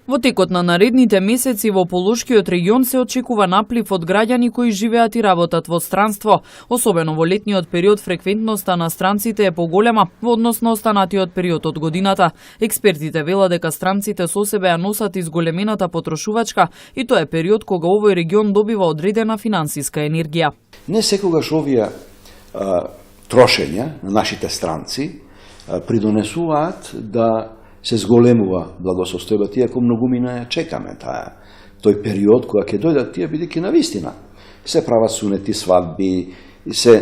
Во текот на наредните месеци во Полошкиот регион се очекува наплив од граѓани кои живеат и работат во странство. Особено во летниот период фреквентноста на странците е поголема во однос на останатиот период од годината. Експертите велат дека странците со себе ја носат изголемената потрошувачка и тоа е период кога овој регион добива одредена финансиска енергија. Не секогаш овие трошења на нашите странци придонесуваат да се зголемува благосостојбата, иако многумина ја чекаме тој период кога ќе дојдат тие, бидејќи навистина се прават сунети, свадби, се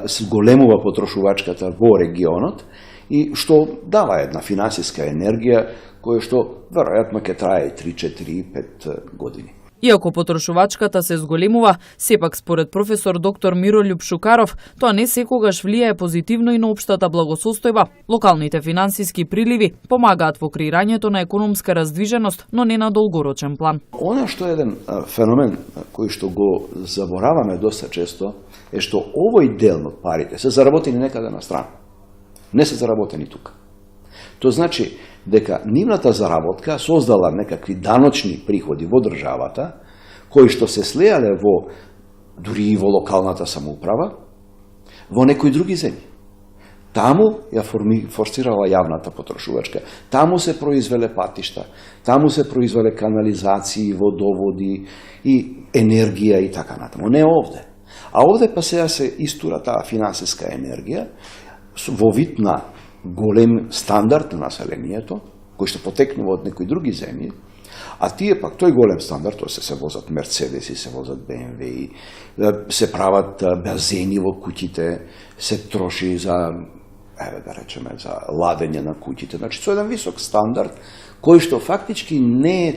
зголемува потрошувачката во регионот и што дава една финансиска енергија која што веројатно ќе трае 3, 4, 5 години. Иако потрошувачката се зголемува, сепак според професор доктор Мирољуб Шукаров, тоа не секогаш влијае позитивно и на општата благосостојба. Локалните финансиски приливи помагаат во креирањето на економска раздвиженост, но не на долгорочен план. Она што е еден феномен кој што го забораваме доста често е што овој дел од парите се заработени некаде на страна. Не се заработени тука. Тоа значи дека нивната заработка создала некакви даночни приходи во државата, кои што се слеале во дури и во локалната самоуправа, во некои други земји. Таму ја форсирала јавната потрошувачка, таму се произвеле патишта, таму се произвеле канализации, водоводи и енергија и така натаму. Не овде. А овде па сега се истура таа финансиска енергија во вид на голем стандард на населението, кој што потекнува од некои други земји, а тие пак тој голем стандард, тоа се возат Мерцедеси, се возат БМВ, се прават базени во куќите, се троши за, да речеме, за ладење на куќите. Значи, со еден висок стандард, кој што фактички не е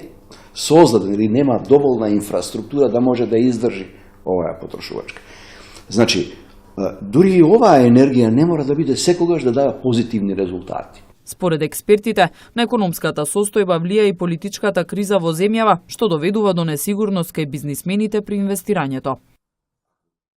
создаден или нема доволна инфраструктура да може да издржи оваа потрошувачка. Значи, дури и оваа енергија не мора да биде секогаш да дава позитивни резултати. Според експертите, на економската состојба влија и политичката криза во земјава, што доведува до несигурност кај бизнисмените при инвестирањето.